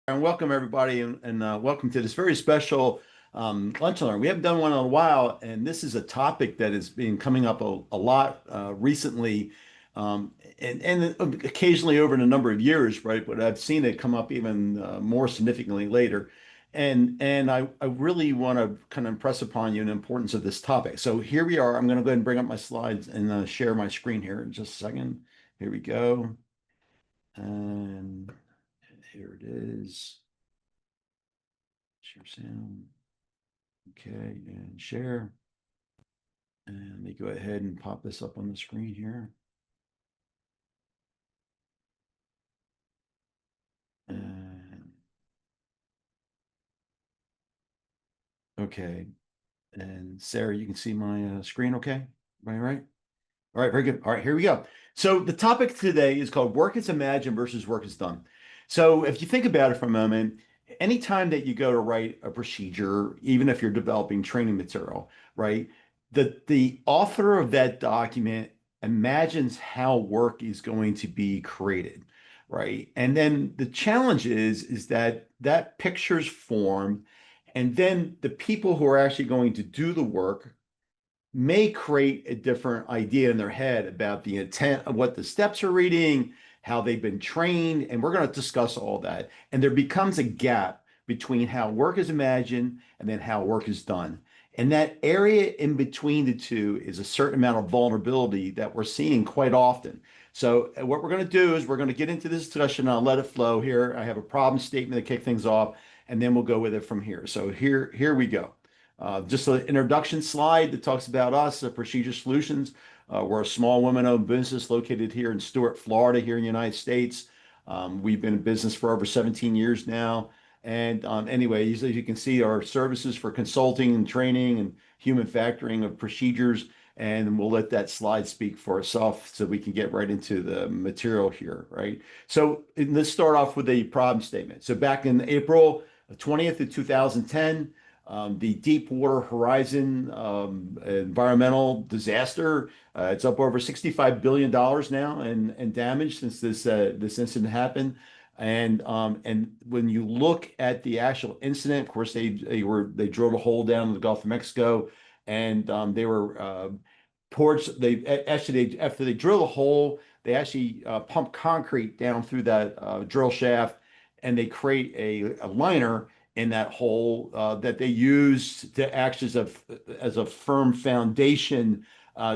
And welcome everybody, and welcome to this very special lunch and learn. We haven't done one in a while, and this is a topic that has been coming up a lot recently, and occasionally over in a number of years, right? But I've seen it come up even more significantly later, and I really want to kind of impress upon you the importance of this topic. So here we are. I'm going to go ahead and bring up my slides and share my screen here in just a second. Here we go, and here it is. Share sound. Okay, and share. And let me go ahead and pop this up on the screen here. And okay. And Sarah, you can see my screen okay? Am I right? All right, very good. All right, here we go. So the topic today is called work is imagined versus work is done. So if you think about it for a moment, anytime that you go to write a procedure, even if you're developing training material, right, the author of that document imagines how work is going to be created, right? And then the challenge is that that picture's formed, and then the people who are actually going to do the work may create a different idea in their head about the intent of what the steps are reading, how they've been trained, and we're going to discuss all that. And there becomes a gap between how work is imagined and then how work is done. And that area in between the two is a certain amount of vulnerability that we're seeing quite often. So what we're going to do is we're going to get into this discussion. I'll let it flow here. I have a problem statement to kick things off, and then we'll go with it from here. So here we go. Just an introduction slide that talks about us, Procedure Solutions. We're a small women-owned business located here in Stuart, Florida, here in the United States. We've been in business for over 17 years now. And anyway, as you can see, our services for consulting and training and human factoring of procedures. And we'll let that slide speak for itself so we can get right into the material here, right? So let's start off with a problem statement. So back in April 20th of 2010, the Deepwater Horizon environmental disaster. It's up over $65 billion now in damage since this incident happened. And when you look at the actual incident, of course, they drilled a hole down in the Gulf of Mexico, and they were towards after they drill a hole, they actually pump concrete down through that drill shaft, and they create a liner in that hole that they use to act as a firm foundation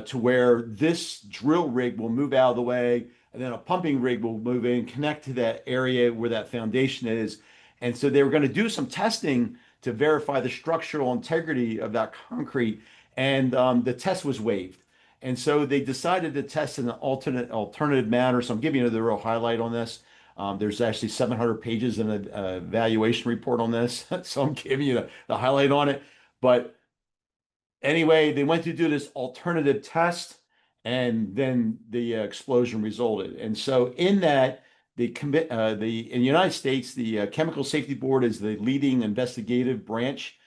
to where this drill rig will move out of the way, and then a pumping rig will move in, connect to that area where that foundation is. And so they were going to do some testing to verify the structural integrity of that concrete, and the test was waived. And so they decided to test in an alternative manner. So I'm giving you the real highlight on this. There's actually 700 pages in an evaluation report on this, so I'm giving you the highlight on it. But anyway, they went to do this alternative test, and then the explosion resulted. And so in that, in the United States, the Chemical Safety Board is the leading investigative branch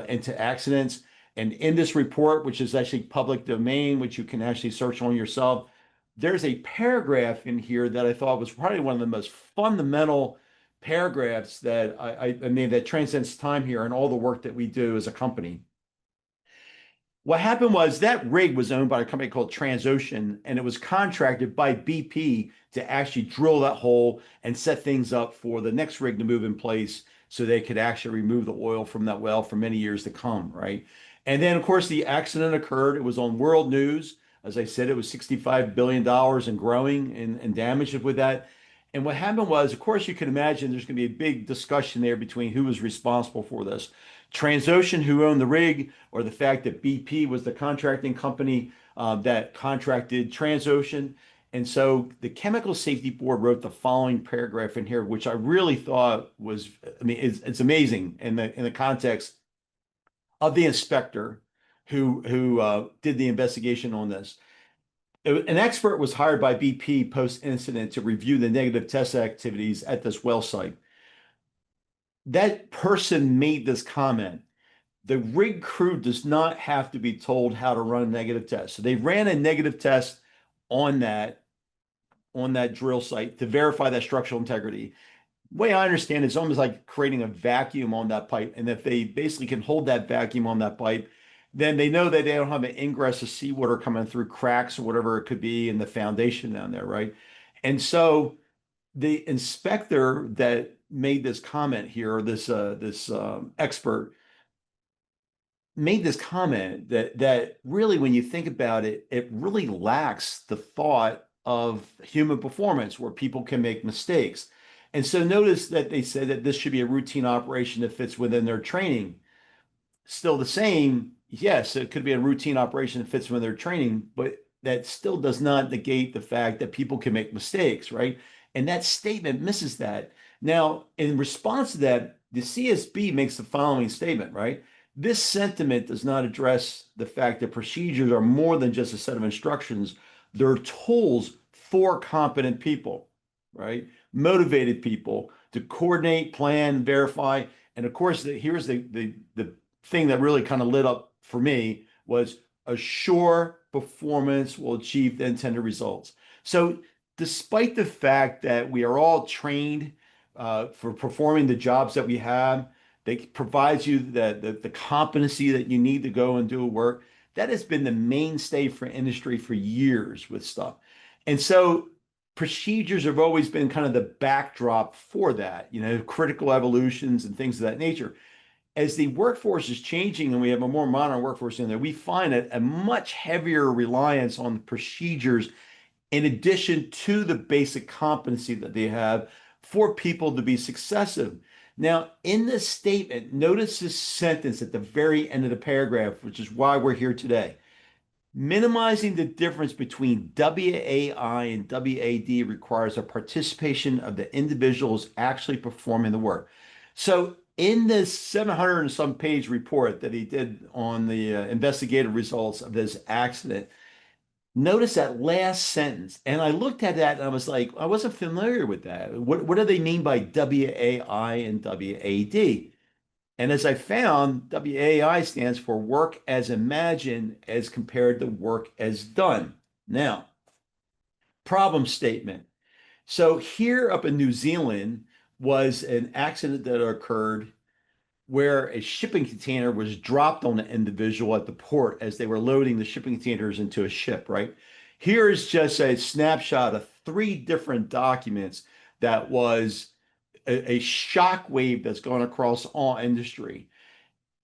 into accidents. And in this report, which is actually public domain, which you can actually search on yourself, there's a paragraph in here that I thought was probably one of the most fundamental paragraphs that I mean that transcends time here and all the work that we do as a company. What happened was that rig was owned by a company called Transocean, and it was contracted by BP to actually drill that hole and set things up for the next rig to move in place so they could actually remove the oil from that well for many years to come, right? And then, of course, the accident occurred. It was on world news. As I said, it was $65 billion and growing in damage with that. And what happened was, of course, you can imagine there's going to be a big discussion there between who was responsible for this. Transocean, who owned the rig, or the fact that BP was the contracting company that contracted Transocean. And so the Chemical Safety Board wrote the following paragraph in here, which I really thought was, I mean, it's amazing in the context of the inspector who did the investigation on this. An expert was hired by BP post-incident to review the negative test activities at this well site. That person made this comment. The rig crew does not have to be told how to run a negative test. So they ran a negative test on that drill site to verify that structural integrity. way I understand it, it's almost like creating a vacuum on that pipe. And if they basically can hold that vacuum on that pipe, then they know that they don't have an ingress of seawater coming through cracks or whatever it could be in the foundation down there, right? And so the inspector that made this comment here, or this expert, made this comment that really, when you think about it, it really lacks the thought of human performance where people can make mistakes. And so notice that they said that this should be a routine operation that fits within their training. Still the same, yes, it could be a routine operation that fits within their training, but that still does not negate the fact that people can make mistakes, right? And that statement misses that. Now, in response to that, the CSB makes the following statement, right? This sentiment does not address the fact that procedures are more than just a set of instructions. They're tools for competent people, right? Motivated people to coordinate, plan, verify. And of course, here's the thing that really kind of lit up for me was assure performance will achieve the intended results. So, despite the fact that we are all trained for performing the jobs that we have, they provides you the competency that you need to go and do work. That has been the mainstay for industry for years with stuff. And so procedures have always been kind of the backdrop for that, critical evolutions and things of that nature. As the workforce is changing and we have a more modern workforce in there, we find a much heavier reliance on procedures in addition to the basic competency that they have for people to be successive. Now, in this statement, notice this sentence at the very end of the paragraph, which is why we're here today. Minimizing the difference between WAI and WAD requires a participation of the individuals actually performing the work. So, in this 700 and some page report that he did on the investigative results of this accident, notice that last sentence. And I looked at that and I was like, I wasn't familiar with that. What do they mean by WAI and WAD? And as I found, WAI stands for work as imagined as compared to work as done. Now, problem statement. So here up in New Zealand was an accident that occurred where a shipping container was dropped on an individual at the port as they were loading the shipping containers into a ship, right? Here is just a snapshot of three different documents that was a shock wave that's gone across all industry.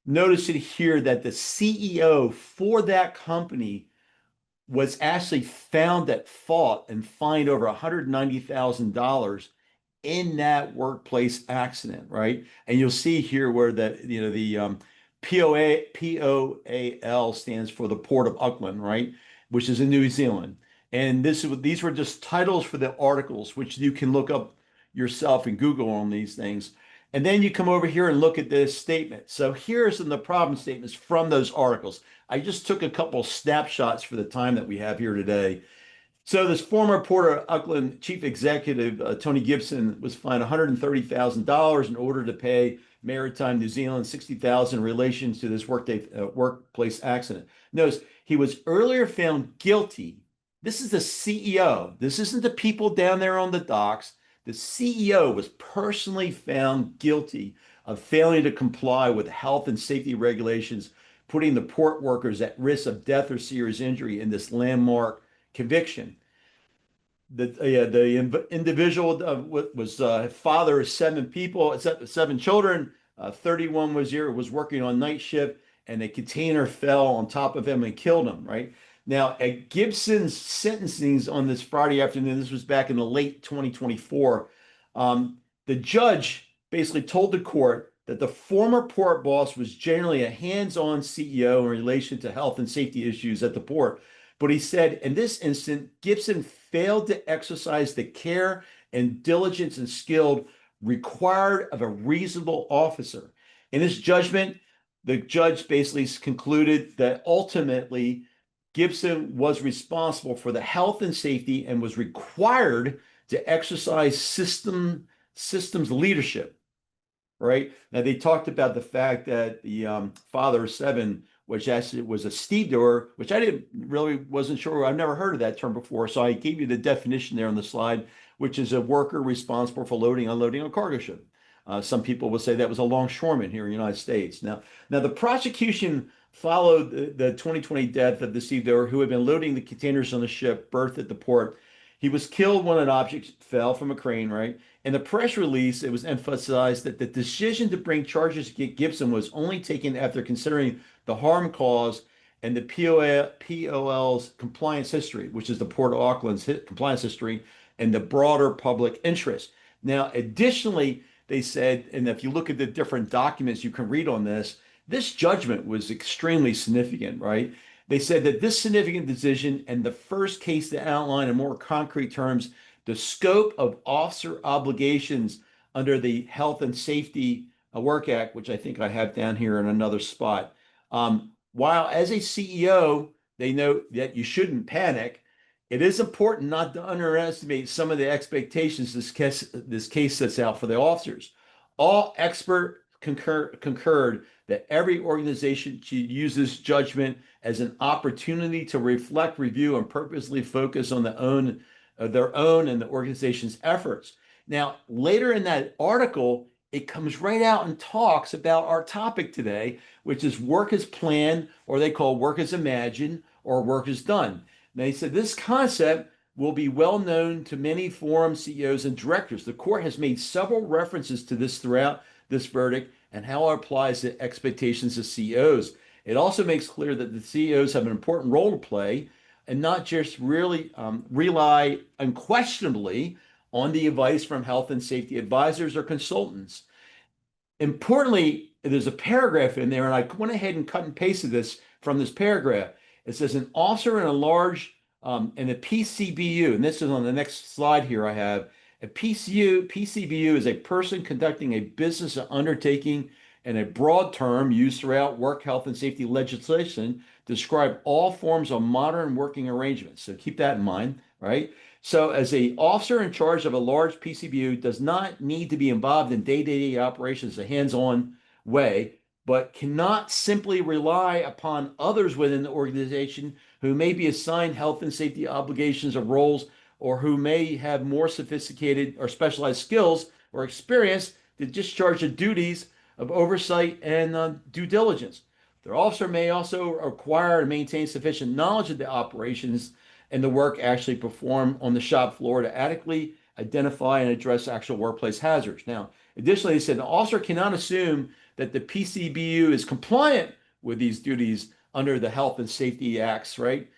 Notice it here that the CEO for that company was actually found at fault and fined over $190,000 in that workplace accident, right? And you'll see here where the POAL stands for the Port of Auckland, right? Which is in New Zealand. And these were just titles for the articles, which you can look up yourself and Google on these things. And then you come over here and look at this statement. So here's some of the problem statements from those articles. I just took a couple snapshots for the time that we have here today. So this former Port of Auckland chief executive, Tony Gibson, was fined $130,000 in order to pay Maritime New Zealand $60,000 in relation to this workplace accident. Notice he was earlier found guilty. This is the CEO. This isn't the people down there on the docks. The CEO was personally found guilty of failing to comply with health and safety regulations, putting the port workers at risk of death or serious injury in this landmark conviction. The individual was father of seven people, seven children. 31 was working on night shift, and a container fell on top of him and killed him. Right now, at Gibson's sentencings on this Friday afternoon, this was back in the late 2024. The judge basically told the court that the former port boss was generally a hands-on CEO in relation to health and safety issues at the port. But he said in this instance, Gibson failed to exercise the care and diligence and skill required of a reasonable officer. In his judgment, the judge basically concluded that ultimately Gibson was responsible for the health and safety and was required to exercise systems leadership. Right now, they talked about the fact that the father of seven which actually was a stevedore, which I didn't really wasn't sure. I've never heard of that term before. So I gave you the definition there on the slide, which is a worker responsible for loading, unloading a cargo ship. Some people would say that was a longshoreman here in the United States. Now the prosecution followed the 2020 death of the stevedore who had been loading the containers on the ship berthed at the port. He was killed when an object fell from a crane, right? In the press release, it was emphasized that the decision to bring charges against Gibson was only taken after considering the harm caused and the POL's compliance history, which is the Port of Auckland's compliance history, and the broader public interest. Now, additionally, they said, and if you look at the different documents you can read on this, this judgment was extremely significant, right? They said that this significant decision and the first case to outline in more concrete terms the scope of officer obligations under the Health and Safety Work Act, which I think I have down here in another spot. While as a CEO, they note that you shouldn't panic, it is important not to underestimate some of the expectations this case sets out for the officers. All experts concurred that every organization should use this judgment as an opportunity to reflect, review, and purposely focus on their own and the organization's efforts. Now, later in that article, it comes right out and talks about our topic today, which is work as planned, or they call work as imagined, or work as done. They said this concept will be well known to many forum CEOs and directors. The court has made several references to this throughout this verdict and how it applies to expectations of CEOs. It also makes clear that the CEOs have an important role to play and not just really rely unquestionably on the advice from health and safety advisors or consultants. Importantly, there's a paragraph in there, and I went ahead and cut and pasted this from this paragraph. It says an officer in a large in a PCBU, and this is on the next slide here I have, a PCBU is a person conducting a business undertaking and a broad term used throughout work health and safety legislation to describe all forms of modern working arrangements. So keep that in mind, right? So as an officer in charge of a large PCBU does not need to be involved in day-to-day operations a hands-on way, but cannot simply rely upon others within the organization who may be assigned health and safety obligations or roles, or who may have more sophisticated or specialized skills or experience to discharge the duties of oversight and due diligence. The officer may also acquire and maintain sufficient knowledge of the operations and the work actually performed on the shop floor to adequately identify and address actual workplace hazards. Now, additionally, they said the officer cannot assume that the PCBU is compliant with these duties under the Health and Safety Acts, right?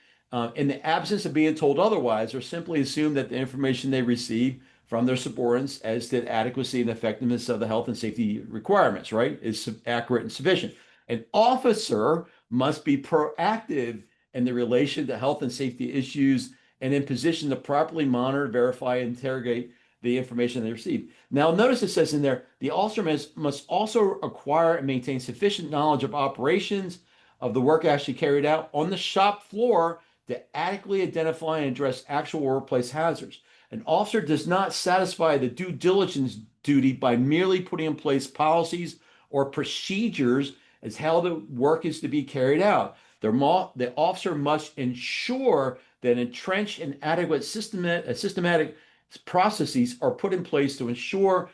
In the absence of being told otherwise, or simply assume that the information they receive from their subordinates as to the adequacy and effectiveness of the health and safety requirements, right, is accurate and sufficient. An officer must be proactive in the relation to health and safety issues and in position to properly monitor, verify, and interrogate the information they receive. Now, notice it says in there, the officer must also acquire and maintain sufficient knowledge of operations of the work actually carried out on the shop floor to adequately identify and address actual workplace hazards. An officer does not satisfy the due diligence duty by merely putting in place policies or procedures as how the work is to be carried out. The officer must ensure that entrenched and adequate systematic processes are put in place to ensure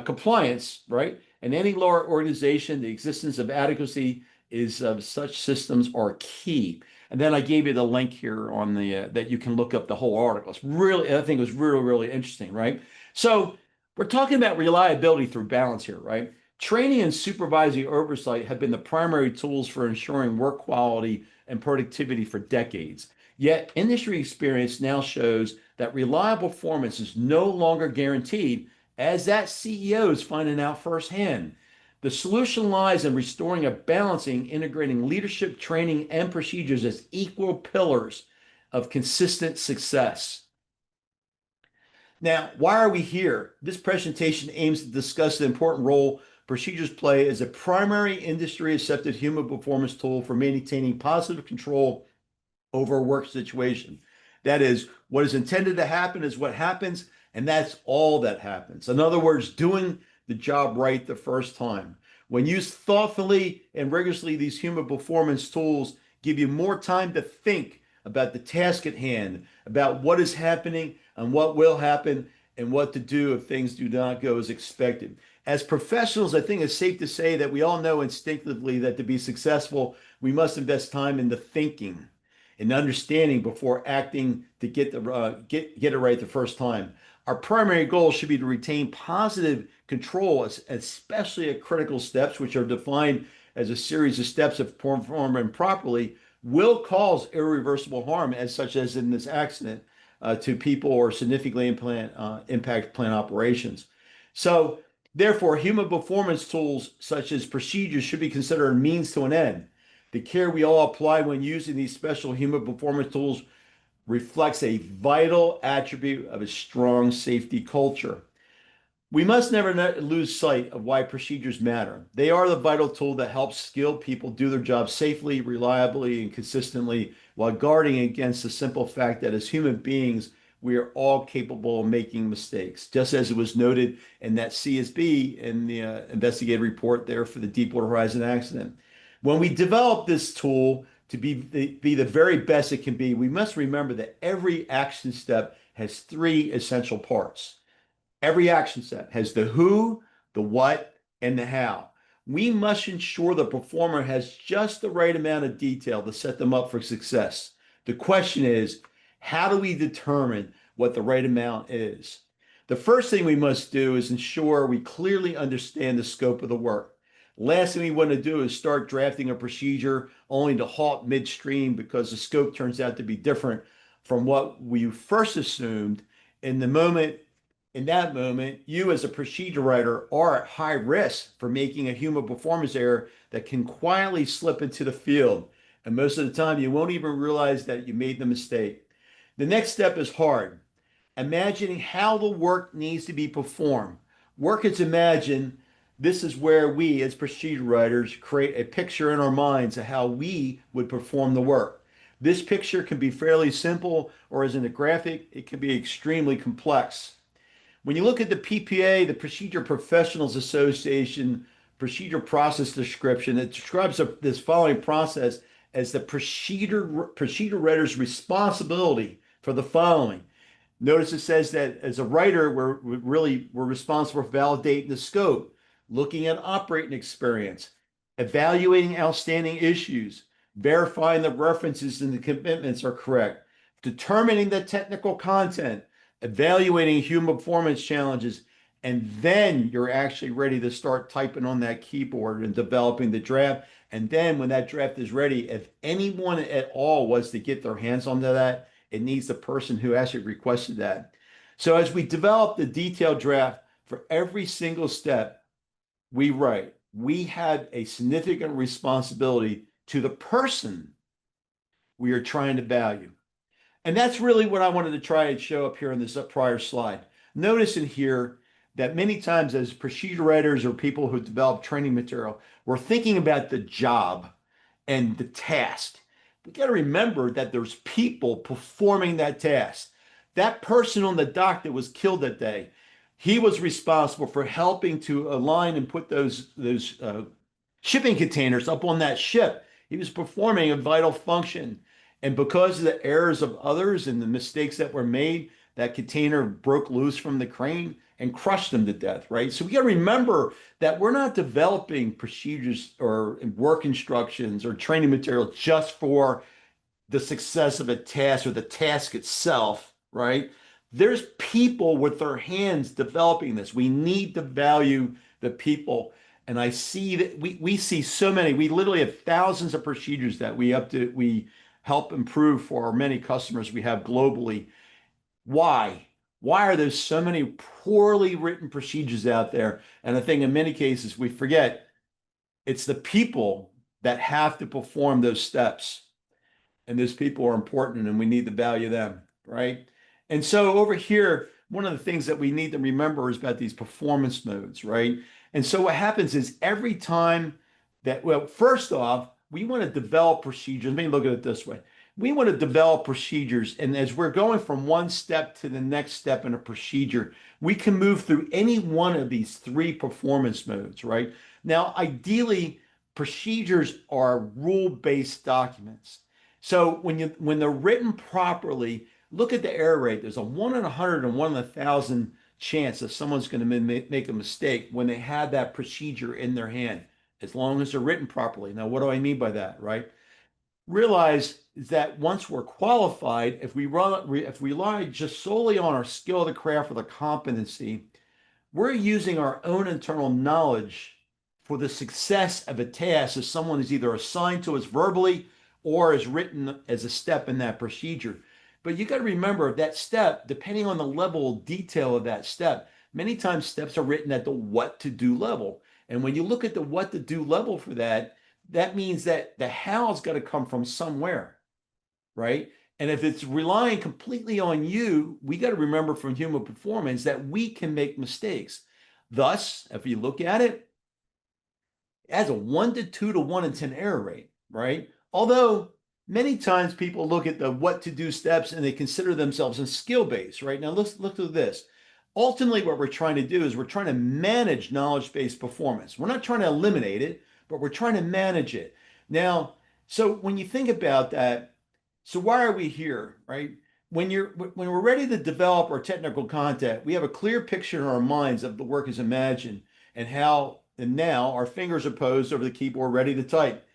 compliance, right? In any lower organization, the existence of adequacy is such systems are key. And then I gave you the link here on the that you can look up the whole article. It's really, I think it was really, really interesting, right? So we're talking about reliability through balance here, right? Training and supervisory oversight have been the primary tools for ensuring work quality and productivity for decades. Yet industry experience now shows that reliable performance is no longer guaranteed, as that CEO is finding out firsthand. The solution lies in restoring a balancing, integrating leadership, training, and procedures as equal pillars of consistent success. Now, why are we here? This presentation aims to discuss the important role procedures play as a primary industry-accepted human performance tool for maintaining positive control over a work situation. That is, what is intended to happen is what happens, and that's all that happens. In other words, doing the job right the first time. When used thoughtfully and rigorously, these human performance tools give you more time to think about the task at hand, about what is happening and what will happen, and what to do if things do not go as expected. As professionals, I think it's safe to say that we all know instinctively that to be successful, we must invest time into thinking and understanding before acting to get it right the first time. Our primary goal should be to retain positive control, especially at critical steps, which are defined as a series of steps that performed improperly will cause irreversible harm, as such as in this accident, to people or significantly impact plant operations. So, therefore, human performance tools such as procedures should be considered a means to an end. The care we all apply when using these special human performance tools reflects a vital attribute of a strong safety culture. We must never lose sight of why procedures matter. They are the vital tool that helps skilled people do their job safely, reliably, and consistently while guarding against the simple fact that as human beings, we are all capable of making mistakes, just as it was noted in that CSB in the investigative report there for the Deepwater Horizon accident. When we develop this tool to be the very best it can be, we must remember that every action step has three essential parts. Every action step has the who, the what, and the how. We must ensure the performer has just the right amount of detail to set them up for success. The question is, how do we determine what the right amount is? The first thing we must do is ensure we clearly understand the scope of the work. Last thing we want to do is start drafting a procedure only to halt midstream because the scope turns out to be different from what we first assumed. In the moment, in that moment, you as a procedure writer are at high risk for making a human performance error that can quietly slip into the field. And most of the time, you won't even realize that you made the mistake. The next step is hard. Imagining how the work needs to be performed. Work is imagined. This is where we, as procedure writers, create a picture in our minds of how we would perform the work. This picture can be fairly simple, or as in a graphic, it can be extremely complex. When you look at the PPA, the Procedure Professionals Association procedure process description, it describes this following process as the procedure writer's responsibility for the following. Notice it says that as a writer, we're responsible for validating the scope, looking at operating experience, evaluating outstanding issues, verifying the references and the commitments are correct, determining the technical content, evaluating human performance challenges, and then you're actually ready to start typing on that keyboard and developing the draft. And then when that draft is ready, if anyone at all was to get their hands onto that, it needs the person who actually requested that. So as we develop the detailed draft for every single step we write, we have a significant responsibility to the person we are trying to value. And that's really what I wanted to try and show up here in this prior slide. Notice in here that many times as procedure writers or people who develop training material, we're thinking about the job and the task. We got to remember that there's people performing that task. That person on the dock that was killed that day, he was responsible for helping to align and put those shipping containers up on that ship. He was performing a vital function. And because of the errors of others and the mistakes that were made, that container broke loose from the crane and crushed them to death, right? So we got to remember that we're not developing procedures or work instructions or training material just for the success of a task or the task itself, right? There's people with their hands developing this. We need to value the people. And I see that we see so many, we literally have thousands of procedures that we help improve for our many customers we have globally. Why? Why are there so many poorly written procedures out there? And I think in many cases we forget it's the people that have to perform those steps. And those people are important and we need to value them, right? And so over here, one of the things that we need to remember is about these performance modes, right? And so what happens is every time that, well, first off, we want to develop procedures. Let me look at it this way. we want to develop procedures. And as we're going from one step to the next step in a procedure, we can move through any one of these three performance modes, right? Now, ideally, procedures are rule-based documents. So when they're written properly, look at the error rate. There's a 1 in 100 and 1 in 1,000 chance that someone's going to make a mistake when they have that procedure in their hand, as long as they're written properly. Now, what do I mean by that, right? Realize that once we're qualified, if we rely just solely on our skill of the craft or the competency, we're using our own internal knowledge for the success of a task as someone is either assigned to us verbally or is written as a step in that procedure. But you got to remember that step, depending on the level of detail of that step, many times steps are written at the what to do level. And when you look at the what to do level for that, that means that the how's got to come from somewhere, right? And if it's relying completely on you, we got to remember from human performance that we can make mistakes. Thus, if you look at it, it has a 1 to 2 to 1 in 10 error rate, right? Although many times people look at the what to do steps and they consider themselves in skill based, right? Now let's look at this. Ultimately, what we're trying to do is we're trying to manage knowledge based performance. We're not trying to eliminate it, but we're trying to manage it. Now, so when you think about that, so why are we here, right? When we're ready to develop our technical content, we have a clear picture in our minds of the work is imagined and how, and now our fingers are posed over the keyboard ready to type.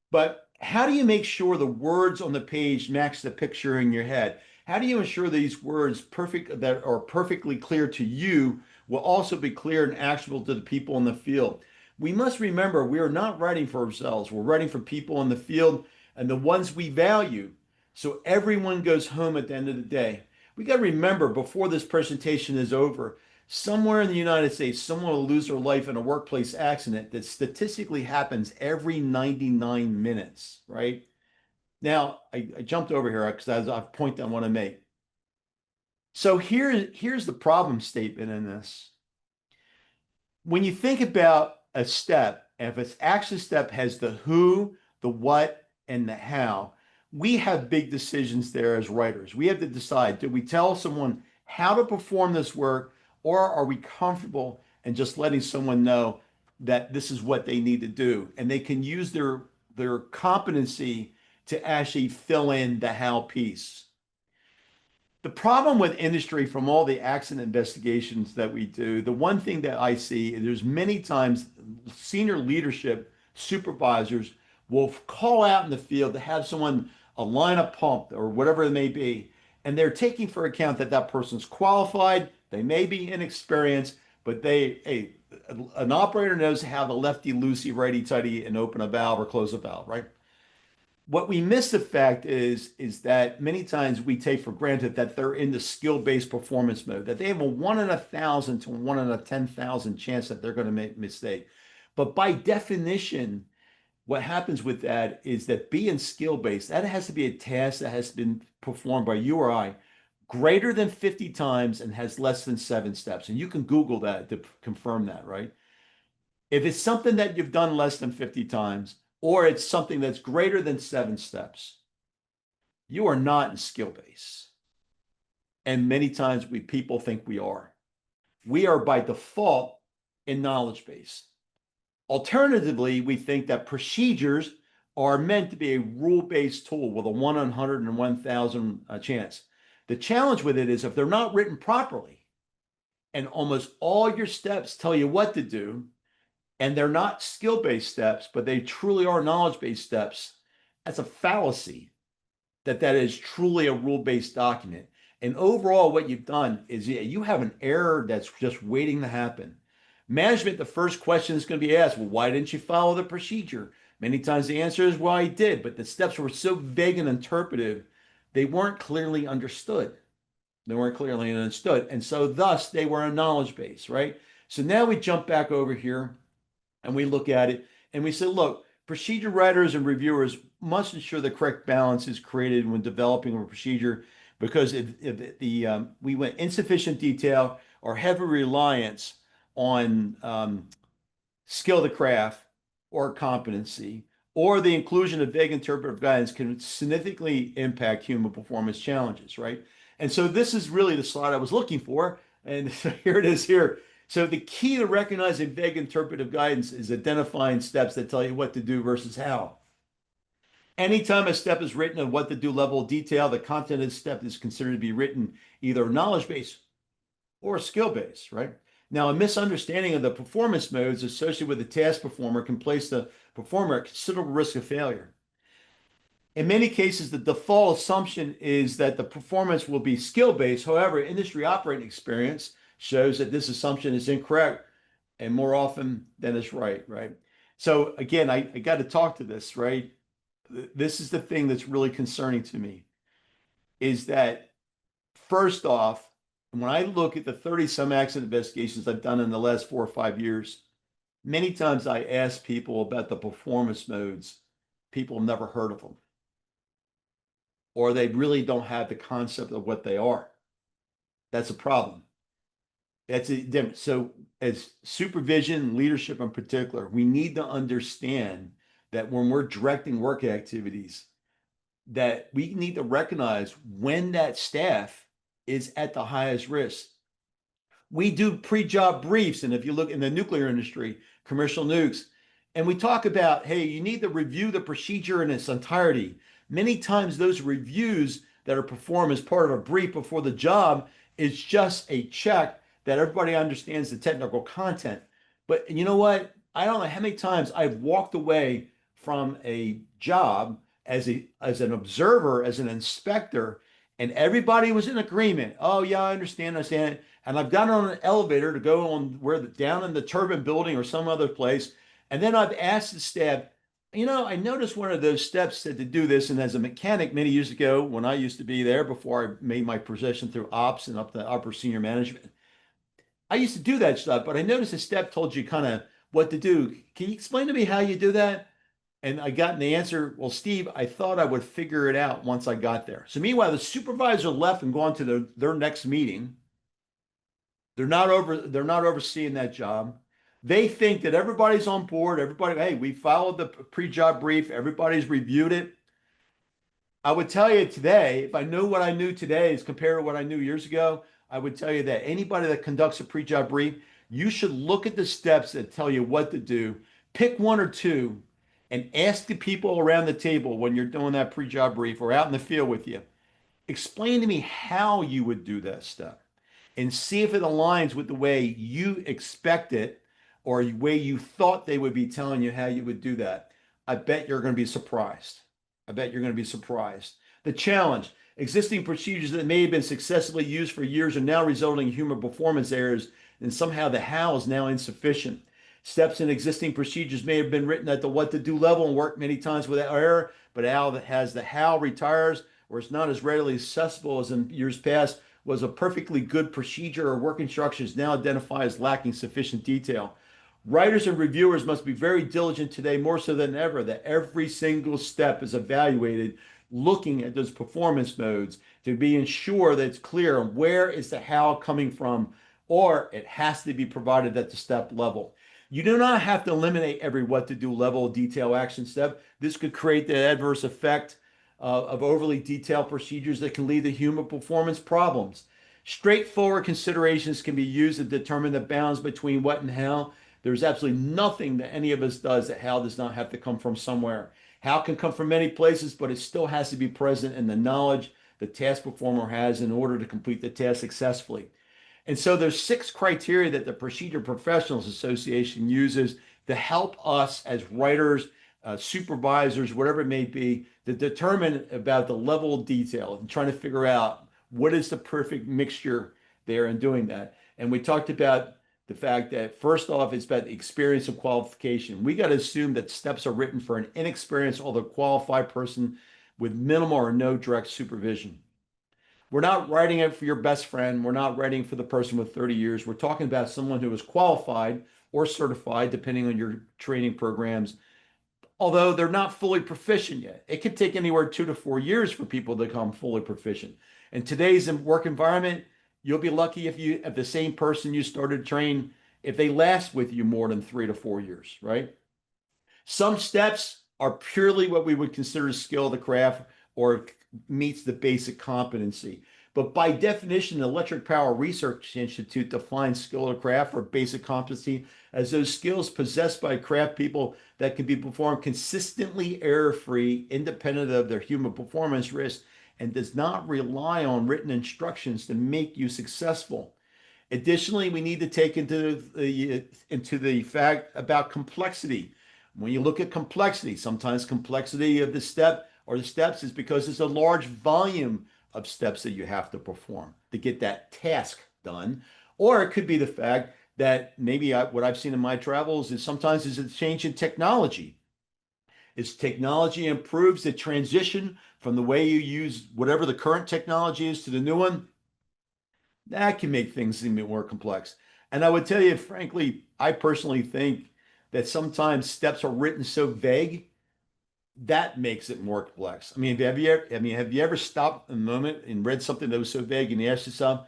But how do you make sure the words on the page match the picture in your head? How do you ensure these words that are perfectly clear to you will also be clear and actionable to the people in the field? We must remember we are not writing for ourselves. We're writing for people in the field and the ones we value. So everyone goes home at the end of the day. We got to remember before this presentation is over, somewhere in the United States, someone will lose their life in a workplace accident that statistically happens every 99 minutes, right? Now, I jumped over here because that's a point I want to make. So here's the problem statement in this. When you think about a step, if its action step has the who, the what, and the how, we have big decisions there as writers. We have to decide, do we tell someone how to perform this work, or are we comfortable in just letting someone know that this is what they need to do? And they can use their competency to actually fill in the how piece. The problem with industry from all the accident investigations that we do, the one thing that I see, there's many times senior leadership supervisors will call out in the field to have someone a line up pump or whatever it may be, and they're taking for account that that person's qualified, they may be inexperienced, but an operator knows how to lefty loosey, righty tighty, and open a valve or close a valve, right? What we miss the fact is that many times we take for granted that they're in the skill-based performance mode, that they have a 1 in 1,000 to 1 in 10,000 chance that they're going to make a mistake. But by definition, what happens with that is that being skill-based, that has to be a task that has been performed by you or I greater than 50 times and has less than 7 steps. And you can Google that to confirm that, right? If it's something that you've done less than 50 times, or it's something that's greater than 7 steps, you are not in skill base. And many times people think we are. We are by default in knowledge base. Alternatively, we think that procedures are meant to be a rule-based tool with a 1 in 100 and 1,000 chance. The challenge with it is if they're not written properly and almost all your steps tell you what to do, and they're not skill-based steps, but they truly are knowledge-based steps, that's a fallacy that is truly a rule-based document. And overall, what you've done is you have an error that's just waiting to happen. Management, the first question is going to be asked, well, why didn't you follow the procedure? Many times the answer is, well, I did, but the steps were so vague and interpretive, they weren't clearly understood. They weren't clearly understood. And so thus they were a knowledge base, right? So now we jump back over here and we look at it and we say, look, procedure writers and reviewers must ensure the correct balance is created when developing a procedure, because if we went insufficient detail or heavy reliance on skill of the craft or competency, or the inclusion of vague interpretive guidance can significantly impact human performance challenges, right? And so this is really the slide I was looking for. And so here it is here. So the key to recognizing vague interpretive guidance is identifying steps that tell you what to do versus how. Anytime a step is written at what to do level of detail, the content of the step is considered to be written either knowledge-based or skill-based, right? Now, a misunderstanding of the performance modes associated with the task performer can place the performer at considerable risk of failure. In many cases, the default assumption is that the performance will be skill-based. However, industry operating experience shows that this assumption is incorrect and more often than is right, right? So again, I got to talk to this, right? This is the thing that's really concerning to me is that first off, when I look at the 30 some accident investigations I've done in the last 4 or 5 years, many times I ask people about the performance modes. People have never heard of them, or they really don't have the concept of what they are. That's a problem. That's a different. So, as supervision, leadership in particular, we need to understand that when we're directing work activities, that we need to recognize when that staff is at the highest risk. We do pre-job briefs, and if you look in the nuclear industry, commercial nukes, and we talk about, hey, you need to review the procedure in its entirety. Many times those reviews that are performed as part of a brief before the job is just a check that everybody understands the technical content. But you know what? I don't know how many times I've walked away from a job as an observer, as an inspector, and everybody was in agreement. Oh yeah, I understand. And I've gotten on an elevator to go on down in the turbine building or some other place. And then I've asked the staff, I noticed one of those steps said to do this. And as a mechanic many years ago, when I used to be there before I made my position through ops and up to upper senior management, I used to do that stuff, but I noticed the step told you kind of what to do. Can you explain to me how you do that? And I got the answer, well, Steve, I thought I would figure it out once I got there. So meanwhile, the supervisor left and gone to their next meeting. They're not overseeing that job. They think that everybody's on board. Everybody, hey, we followed the pre-job brief. Everybody's reviewed it. I would tell you today, if I knew what I knew today as compared to what I knew years ago, I would tell you that anybody that conducts a pre-job brief, you should look at the steps that tell you what to do. Pick one or two and ask the people around the table when you're doing that pre-job brief or out in the field with you, explain to me how you would do that step and see if it aligns with the way you expect it or the way you thought they would be telling you how you would do that. I bet you're going to be surprised. I bet you're going to be surprised. The challenge, existing procedures that may have been successfully used for years are now resulting in human performance errors, and somehow the how is now insufficient. Steps in existing procedures may have been written at the what to do level and work many times without error, but as the how retires or is not as readily accessible as in years past, was a perfectly good procedure or work instructions now identified as lacking sufficient detail. Writers and reviewers must be very diligent today, more so than ever, that every single step is evaluated, looking at those performance modes to be ensure that it's clear where is the how coming from, or it has to be provided at the step level. You do not have to eliminate every what to do level of detail action step. This could create the adverse effect of overly detailed procedures that can lead to human performance problems. Straightforward considerations can be used to determine the bounds between what and how. There's absolutely nothing that any of us does that how does not have to come from somewhere. How can come from many places, but it still has to be present in the knowledge the task performer has in order to complete the task successfully. And so there's 6 criteria that the Procedure Professionals Association uses to help us as writers, supervisors, whatever it may be, to determine about the level of detail and trying to figure out what is the perfect mixture there in doing that. And we talked about the fact that first off, it's about the experience and qualification. We got to assume that steps are written for an inexperienced, although qualified person with minimal or no direct supervision. We're not writing it for your best friend. We're not writing for the person with 30 years. We're talking about someone who is qualified or certified, depending on your training programs, although they're not fully proficient yet. It could take anywhere 2 to 4 years for people to become fully proficient. In today's work environment, you'll be lucky if the same person you started to train, if they last with you more than 3 to 4 years, right? Some steps are purely what we would consider skill of the craft or meets the basic competency. But by definition, the Electric Power Research Institute defines skill of the craft or basic competency as those skills possessed by craft people that can be performed consistently error-free, independent of their human performance risk, and does not rely on written instructions to make you successful. Additionally, we need to take into the fact about complexity. When you look at complexity, sometimes complexity of the step or the steps is because it's a large volume of steps that you have to perform to get that task done. Or it could be the fact that maybe what I've seen in my travels is sometimes is a change in technology. As technology improves, the transition from the way you use whatever the current technology is to the new one, that can make things seem more complex. And I would tell you, frankly, I personally think that sometimes steps are written so vague that makes it more complex. Have you ever stopped a moment and read something that was so vague and you asked yourself,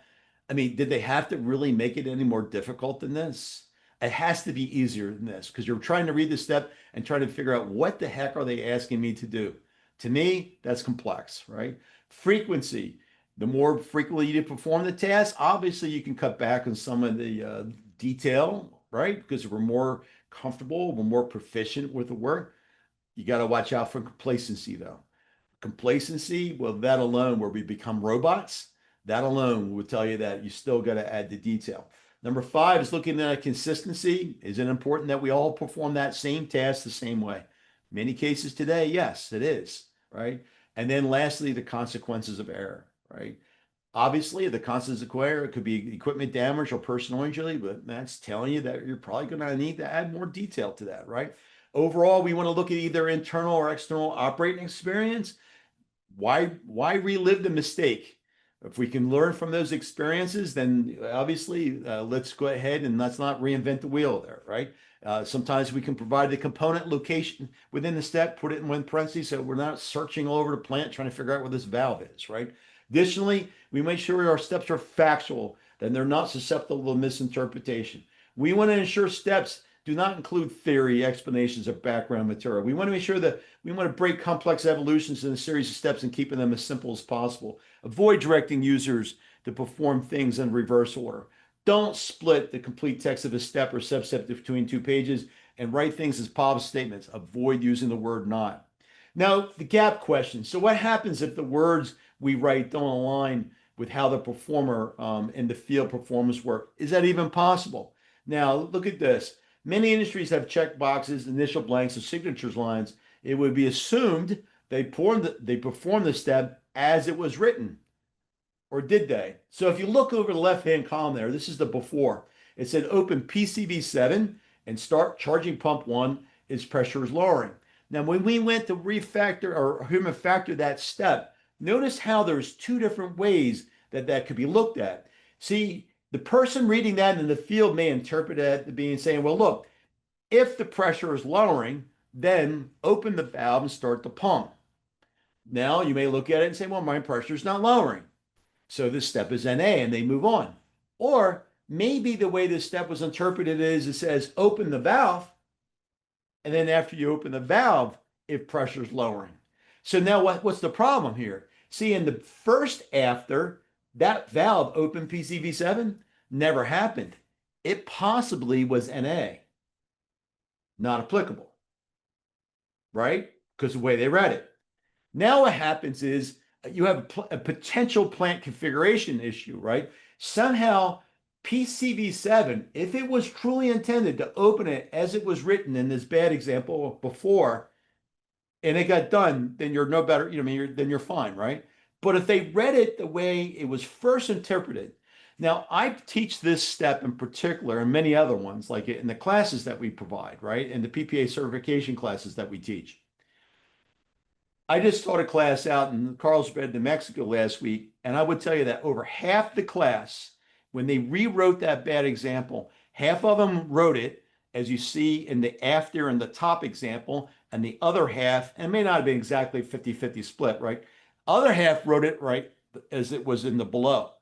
did they have to really make it any more difficult than this? It has to be easier than this because you're trying to read the step and trying to figure out what the heck are they asking me to do. To me, that's complex, right? Frequency. The more frequently you perform the task, obviously you can cut back on some of the detail, right? Because we're more comfortable, we're more proficient with the work. You got to watch out for complacency, though. Complacency, well, that alone, where we become robots, that alone will tell you that you still got to add the detail. Number five is looking at consistency. Is it important that we all perform that same task the same way? Many cases today, yes, it is, right? And then lastly, the consequences of error, right? Obviously, the consequences of error, it could be equipment damage or personal injury, but that's telling you that you're probably going to need to add more detail to that, right? Overall, we want to look at either internal or external operating experience. Why relive the mistake? If we can learn from those experiences, then obviously let's go ahead and let's not reinvent the wheel there, right? Sometimes we can provide the component location within the step, put it in one parentheses, so we're not searching all over the plant trying to figure out where this valve is, right? Additionally, we make sure our steps are factual, that they're not susceptible to misinterpretation. We want to ensure steps do not include theory, explanations, or background material. We want to make sure that we want to break complex evolutions in a series of steps and keeping them as simple as possible. Avoid directing users to perform things in reverse order. Don't split the complete text of a step or substep between two pages and write things as positive statements. Avoid using the word not. Now, the gap question. So what happens if the words we write don't align with how the performer in the field performance work? Is that even possible? Now, look at this. Many industries have check boxes, initial blanks, and signatures lines. It would be assumed they performed the step as it was written, or did they? So if you look over the left-hand column there, this is the before. It said open PCV7 and start charging pump 1 is pressure is lowering. Now, when we went to refactor or human factor that step, notice how there's two different ways that that could be looked at. See, the person reading that in the field may interpret that to being saying, well, look, if the pressure is lowering, then open the valve and start the pump. Now you may look at it and say, well, my pressure is not lowering. So this step is NA and they move on. Or maybe the way this step was interpreted is it says open the valve. And then after you open the valve, if pressure is lowering. So now what's the problem here? See, in the first after, that valve open PCV7 never happened. It possibly was NA, not applicable, right? Because the way they read it. Now what happens is you have a potential plant configuration issue, right? Somehow PCV7, if it was truly intended to open it as it was written in this bad example before, and it got done, then you're no better, then you're fine, right? But if they read it the way it was first interpreted, now I teach this step in particular and many other ones, like in the classes that we provide, right? And the PPA certification classes that we teach. I just taught a class out in Carlsbad, New Mexico last week, and I would tell you that over half the class, when they rewrote that bad example, half of them wrote it as you see in the after and the top example, and the other half, and it may not have been exactly 50-50 split, right? Other half wrote it right as it was in the below.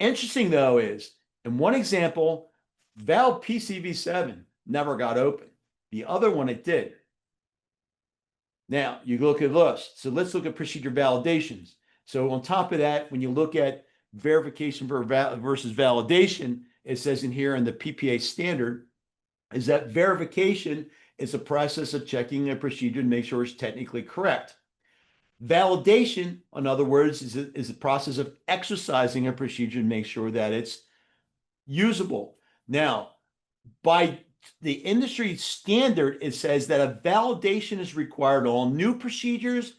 Interesting though is, in one example, valve PCV7 never got open. The other one it did. Now you look at this. So let's look at procedure validations. So on top of that, when you look at verification versus validation, it says in here in the PPA standard is that verification is a process of checking a procedure to make sure it's technically correct. Validation, in other words, is a process of exercising a procedure to make sure that it's usable. Now, by the industry standard, it says that a validation is required on all new procedures,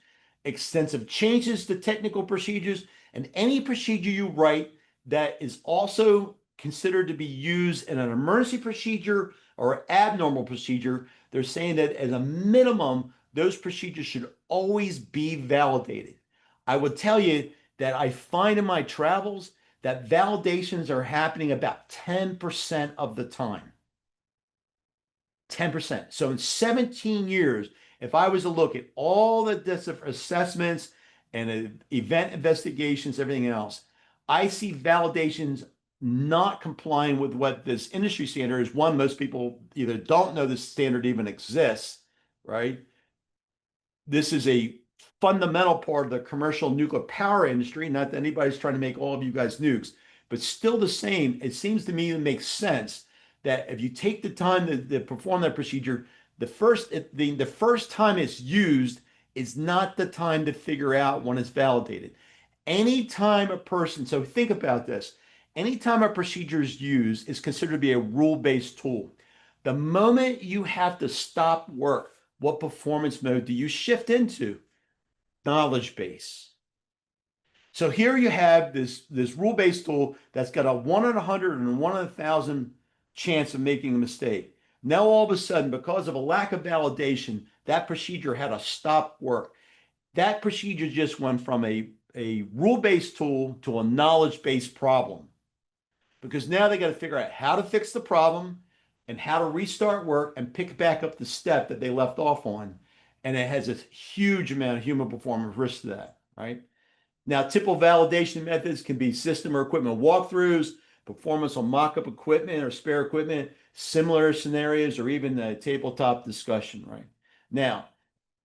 extensive changes to technical procedures, and any procedure you write that is also considered to be used in an emergency procedure or abnormal procedure. They're saying that as a minimum, those procedures should always be validated. I would tell you that I find in my travels that validations are happening about 10% of the time. 10%. So in 17 years, if I was to look at all the different assessments and event investigations, everything else, I see validations not complying with what this industry standard is. One, most people either don't know this standard even exists, right? This is a fundamental part of the commercial nuclear power industry. Not that anybody's trying to make all of you guys nukes, but still the same. It seems to me to make sense that if you take the time to perform that procedure, the first time it's used is not the time to figure out when it's validated. Anytime a person, so think about this, anytime a procedure is used is considered to be a rule-based tool. The moment you have to stop work, what performance mode do you shift into? Knowledge base. So here you have this rule-based tool that's got a 1 in 100 and 1 in 1,000 chance of making a mistake. Now all of a sudden, because of a lack of validation, that procedure had to stop work. That procedure just went from a rule-based tool to a knowledge-based problem. Because now they got to figure out how to fix the problem and how to restart work and pick back up the step that they left off on. And it has a huge amount of human performance risk to that, right? Now, typical validation methods can be system or equipment walkthroughs, performance on mock-up equipment or spare equipment, similar scenarios, or even a tabletop discussion, right? Now,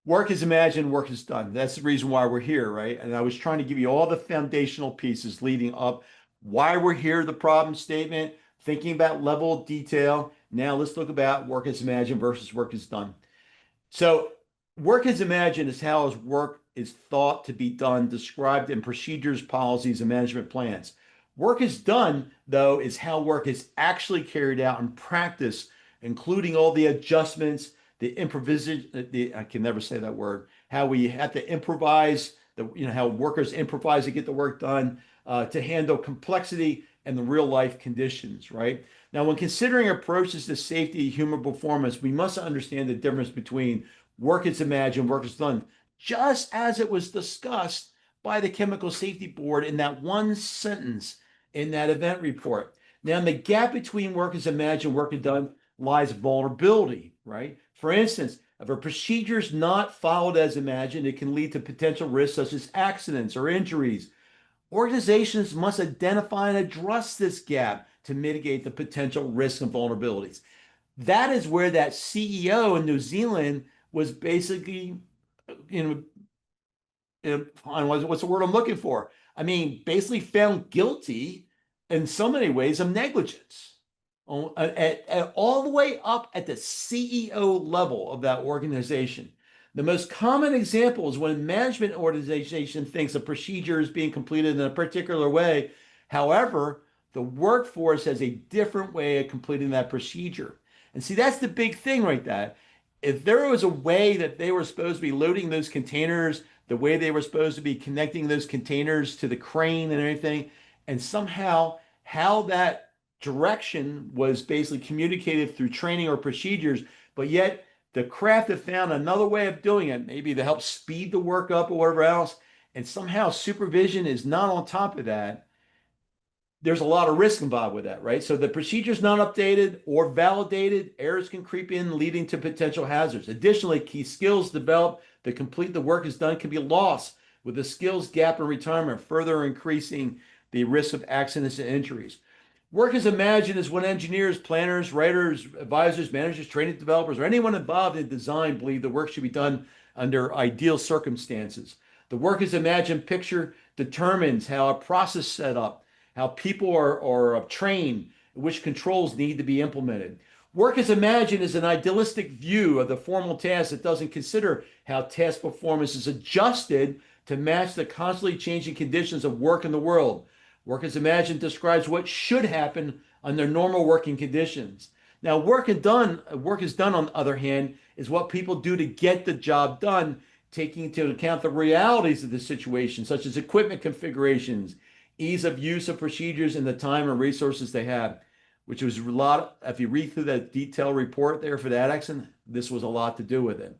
work is imagined, work is done. That's the reason why we're here, right? And I was trying to give you all the foundational pieces leading up, why we're here, the problem statement, thinking about level of detail. Now let's look about work is imagined versus work is done. So work is imagined is how work is thought to be done, described in procedures, policies, and management plans. Work is done, though, is how work is actually carried out in practice, including all the adjustments, the improvisation, I can never say that word, how we have to improvise, how workers improvise to get the work done, to handle complexity and the real life conditions, right? Now, when considering approaches to safety, human performance, we must understand the difference between work is imagined, work is done, just as it was discussed by the Chemical Safety Board in that one sentence in that event report. Now, in the gap between work is imagined, work is done lies vulnerability, right? For instance, if a procedure is not followed as imagined, it can lead to potential risks such as accidents or injuries. Organizations must identify and address this gap to mitigate the potential risks and vulnerabilities. That is where that CEO in New Zealand was basically, what's the word I'm looking for? I mean, basically found guilty in so many ways of negligence. All the way up at the CEO level of that organization. The most common example is when a management organization thinks a procedure is being completed in a particular way. However, the workforce has a different way of completing that procedure. And see, that's the big thing right there. If there was a way that they were supposed to be loading those containers, the way they were supposed to be connecting those containers to the crane and everything, and somehow how that direction was basically communicated through training or procedures, but yet the craft have found another way of doing it, maybe to help speed the work up or whatever else, and somehow supervision is not on top of that, there's a lot of risk involved with that, right? So the procedure's not updated or validated, errors can creep in, leading to potential hazards. Additionally, key skills developed to complete the work is done can be lost with the skills gap in retirement, further increasing the risk of accidents and injuries. Work is imagined is when engineers, planners, writers, advisors, managers, training developers, or anyone involved in design believe the work should be done under ideal circumstances. The work as imagined picture determines how a process is set up, how people are trained, which controls need to be implemented. Work as imagined is an idealistic view of the formal task that doesn't consider how task performance is adjusted to match the constantly changing conditions of work in the world. Work as imagined describes what should happen under normal working conditions. Now, work is done on the other hand, is what people do to get the job done, taking into account the realities of the situation, such as equipment configurations, ease of use of procedures, and the time and resources they have, which was a lot. If you read through that detailed report there for that accident, this was a lot to do with it.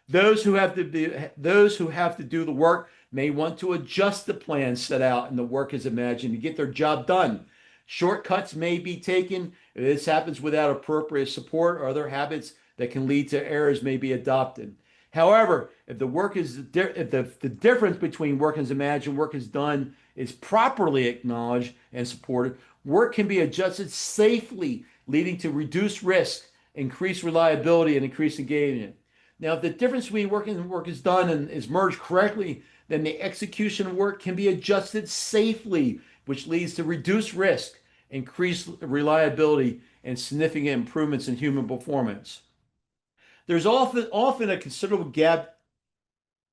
Those who have to do the work may want to adjust the plan set out in the work as imagined to get their job done. Shortcuts may be taken. This happens without appropriate support, or other habits that can lead to errors may be adopted. However, if the difference between work as imagined and work as done is properly acknowledged and supported, work can be adjusted safely, leading to reduced risk, increased reliability, and increased engagement. Now, if the difference between work and work is done and is merged correctly, then the execution of work can be adjusted safely, which leads to reduced risk, increased reliability, and significant improvements in human performance. There's often a considerable gap,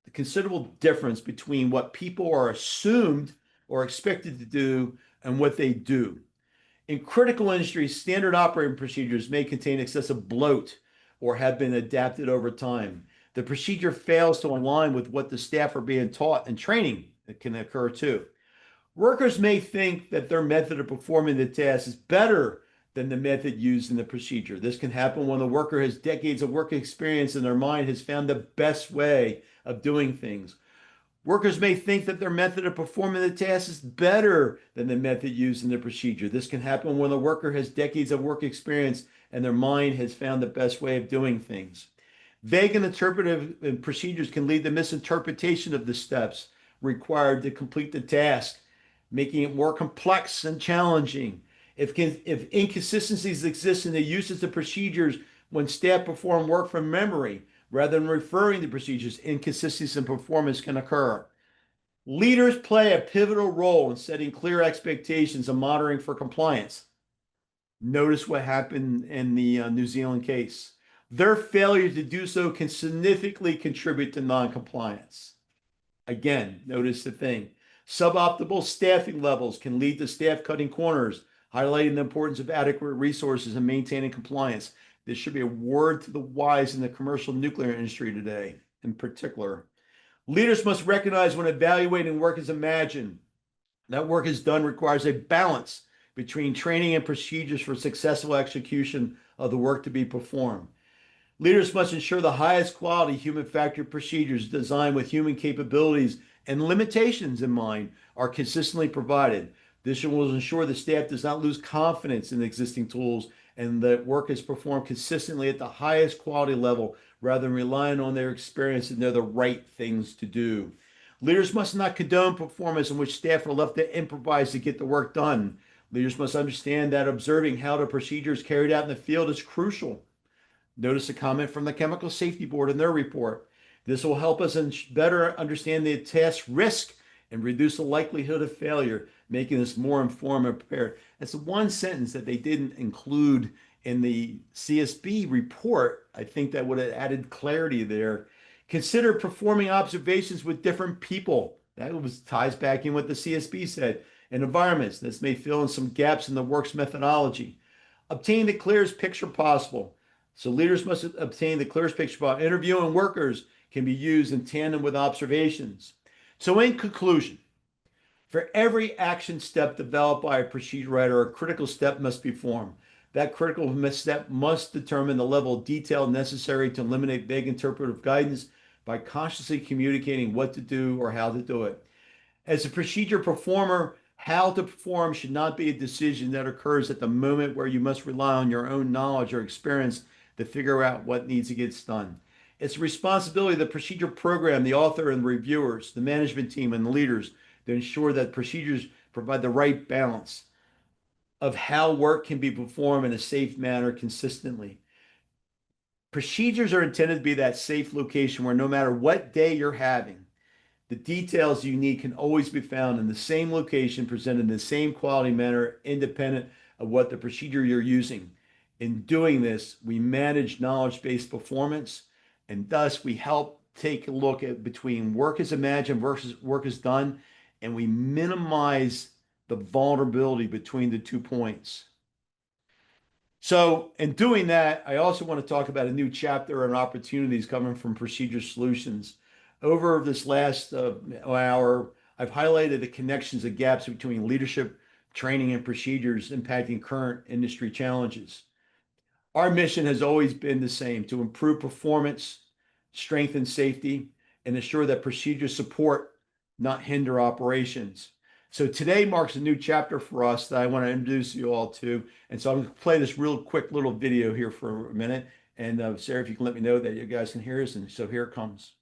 a considerable difference between what people are assumed or expected to do and what they do. In critical industries, standard operating procedures may contain excessive bloat or have been adapted over time. The procedure fails to align with what the staff are being taught, and training that can occur too. Workers may think that their method of performing the task is better than the method used in the procedure. This can happen when the worker has decades of work experience and their mind has found the best way of doing things. Workers may think that their method of performing the task is better than the method used in the procedure. This can happen when the worker has decades of work experience and their mind has found the best way of doing things. Vague and interpretive procedures can lead to misinterpretation of the steps required to complete the task, making it more complex and challenging. If inconsistencies exist in the uses of procedures when staff perform work from memory rather than referring to procedures, inconsistencies in performance can occur. Leaders play a pivotal role in setting clear expectations and monitoring for compliance. Notice what happened in the New Zealand case. Their failure to do so can significantly contribute to non-compliance. Again, notice the thing. Suboptimal staffing levels can lead to staff cutting corners, highlighting the importance of adequate resources and maintaining compliance. This should be a word to the wise in the commercial nuclear industry today, in particular. Leaders must recognize when evaluating work as imagined, that work is done requires a balance between training and procedures for successful execution of the work to be performed. Leaders must ensure the highest quality human factor procedures designed with human capabilities and limitations in mind are consistently provided. This will ensure the staff does not lose confidence in existing tools and that work is performed consistently at the highest quality level rather than relying on their experience and know the right things to do. Leaders must not condone performance in which staff are left to improvise to get the work done. Leaders must understand that observing how the procedure is carried out in the field is crucial. Notice a comment from the Chemical Safety Board in their report. This will help us better understand the task risk and reduce the likelihood of failure, making us more informed and prepared. That's one sentence that they didn't include in the CSB report. I think that would have added clarity there. Consider performing observations with different people. That ties back in what the CSB said. And environments. This may fill in some gaps in the work's methodology. Obtain the clearest picture possible. So leaders must obtain the clearest picture possible. Interviewing workers can be used in tandem with observations. So in conclusion, for every action step developed by a procedure writer, a critical step must be formed. That critical step must determine the level of detail necessary to eliminate vague interpretive guidance by consciously communicating what to do or how to do it. As a procedure performer, how to perform should not be a decision that occurs at the moment where you must rely on your own knowledge or experience to figure out what needs to get done. It's the responsibility of the procedure program, the author and the reviewers, the management team and the leaders to ensure that procedures provide the right balance of how work can be performed in a safe manner consistently. Procedures are intended to be that safe location where no matter what day you're having, the details you need can always be found in the same location, presented in the same quality manner, independent of what the procedure you're using. In doing this, we manage knowledge-based performance, and thus we help take a look at between work as imagined versus work as done, and we minimize the vulnerability between the 2 points. So, in doing that, I also want to talk about a new chapter and opportunities coming from Procedure Solutions. Over this last hour, I've highlighted the connections and gaps between leadership, training, and procedures impacting current industry challenges. Our mission has always been the same: to improve performance, strengthen safety, and ensure that procedures support, not hinder operations. So today marks a new chapter for us that I want to introduce you all to. And so I'm going to play this real quick little video here for a minute. And Sarah, if you can let me know that you guys can hear us. And so here it comes.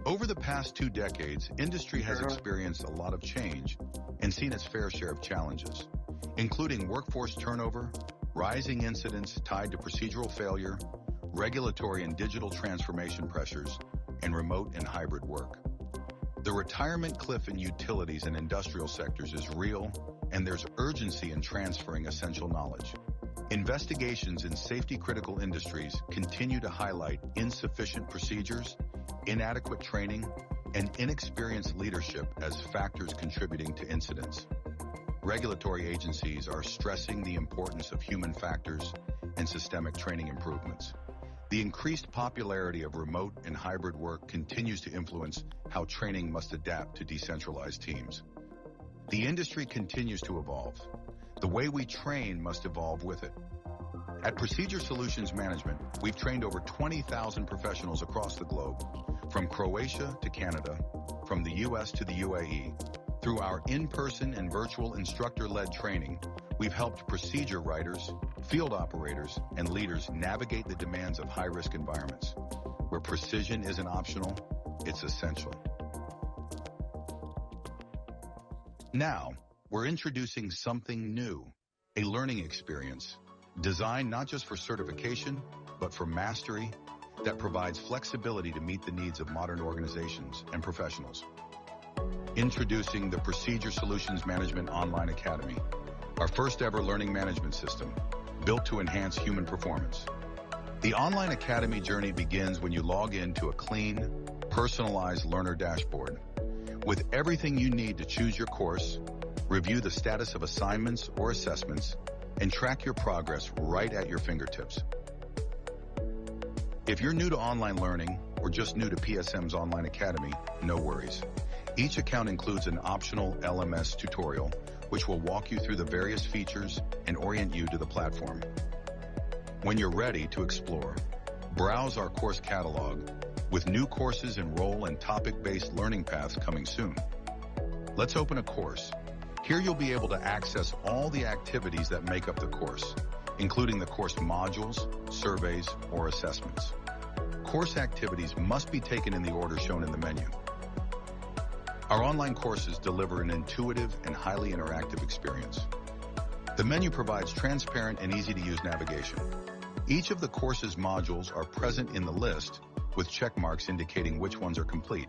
Over the past 2 decades, industry has experienced a lot of change and seen its fair share of challenges, including workforce turnover, rising incidents tied to procedural failure, regulatory and digital transformation pressures, and remote and hybrid work. The retirement cliff in utilities and industrial sectors is real, and there's urgency in transferring essential knowledge. Investigations in safety-critical industries continue to highlight insufficient procedures, inadequate training, and inexperienced leadership as factors contributing to incidents. Regulatory agencies are stressing the importance of human factors and systemic training improvements. The increased popularity of remote and hybrid work continues to influence how training must adapt to decentralized teams. The industry continues to evolve. The way we train must evolve with it. At Procedure Solutions Management, we've trained over 20,000 professionals across the globe, from Croatia to Canada, from the US to the UAE. Through our in-person and virtual instructor-led training, we've helped procedure writers, field operators, and leaders navigate the demands of high-risk environments. Where precision isn't optional, it's essential. Now, we're introducing something new, a learning experience, designed not just for certification, but for mastery, that provides flexibility to meet the needs of modern organizations and professionals. Introducing the Procedure Solutions Management Online Academy, our first ever learning management system, built to enhance human performance. The Online Academy journey begins when you log into a clean, personalized learner dashboard with everything you need to choose your course, review the status of assignments or assessments, and track your progress right at your fingertips. If you're new to online learning or just new to PSM's Online Academy, no worries. Each account includes an optional LMS tutorial, which will walk you through the various features and orient you to the platform. When you're ready to explore, browse our course catalog with new courses and role and topic-based learning paths coming soon. Let's open a course. Here you'll be able to access all the activities that make up the course, including the course modules, surveys, or assessments. Course activities must be taken in the order shown in the menu. Our online courses deliver an intuitive and highly interactive experience. The menu provides transparent and easy-to-use navigation. Each of the course's modules are present in the list, with check marks indicating which ones are complete.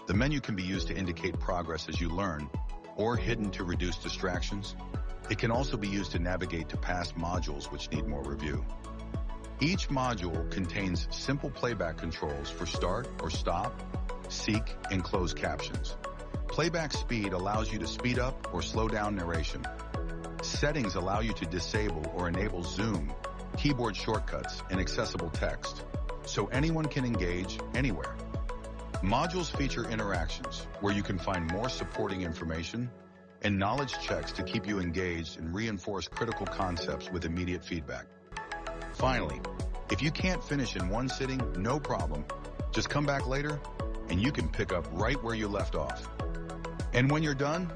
The menu can be used to indicate progress as you learn, or hidden to reduce distractions. It can also be used to navigate to past modules which need more review. Each module contains simple playback controls for start or stop, seek, and close captions. Playback speed allows you to speed up or slow down narration. Settings allow you to disable or enable zoom, keyboard shortcuts, and accessible text, so anyone can engage anywhere. Modules feature interactions where you can find more supporting information and knowledge checks to keep you engaged and reinforce critical concepts with immediate feedback. Finally, if you can't finish in one sitting, no problem. Just come back later and you can pick up right where you left off. And when you're done,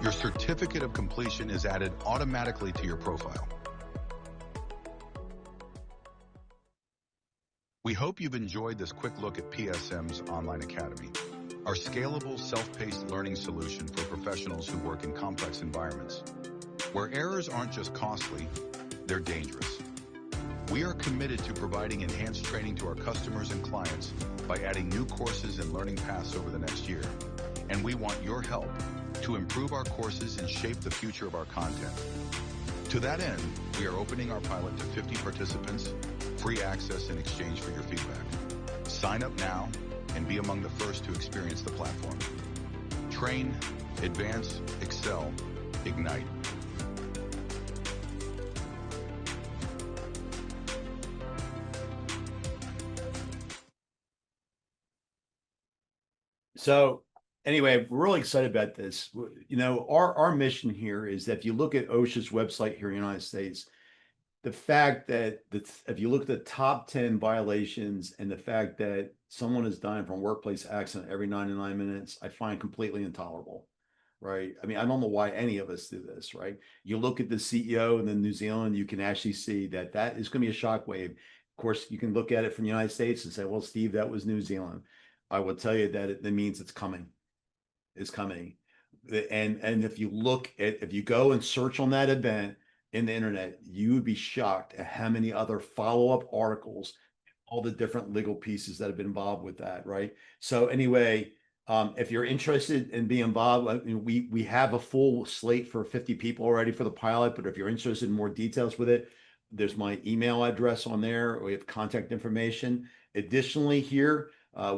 your certificate of completion is added automatically to your profile. We hope you've enjoyed this quick look at PSM's Online Academy, our scalable, self-paced learning solution for professionals who work in complex environments. where errors aren't just costly, they're dangerous. We are committed to providing enhanced training to our customers and clients by adding new courses and learning paths over the next year. And we want your help to improve our courses and shape the future of our content. To that end, we are opening our pilot to 50 participants, free access in exchange for your feedback. Sign up now and be among the first to experience the platform. Train, advance, excel, ignite. So anyway, we're really excited about this. You know, our mission here is that if you look at OSHA's website here in the United States, the fact that if you look at the top 10 violations and the fact that someone is dying from a workplace accident every 99 minutes, I find completely intolerable, right? I mean, I don't know why any of us do this, right? You look at the CEO in the New Zealand, you can actually see that that is going to be a shockwave. Of course, you can look at it from the United States and say, well, Steve, that was New Zealand. I will tell you that that means it's coming. It's coming. And if you look at, if you go and search on that event in the internet, you would be shocked at how many other follow-up articles, all the different legal pieces that have been involved with that, right? So anyway, if you're interested in being involved, I mean, we have a full slate for 50 people already for the pilot, but if you're interested in more details with it, there's my email address on there. We have contact information. Additionally, here,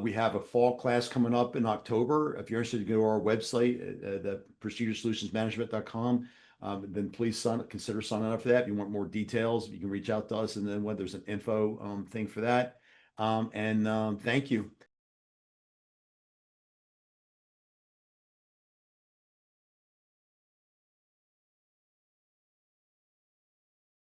we have a fall class coming up in October. If you're interested, go to our website, the proceduresolutionsmanagement.com. Then please consider signing up for that. If you want more details, you can reach out to us, and then when there's an info thing for that. Thank you.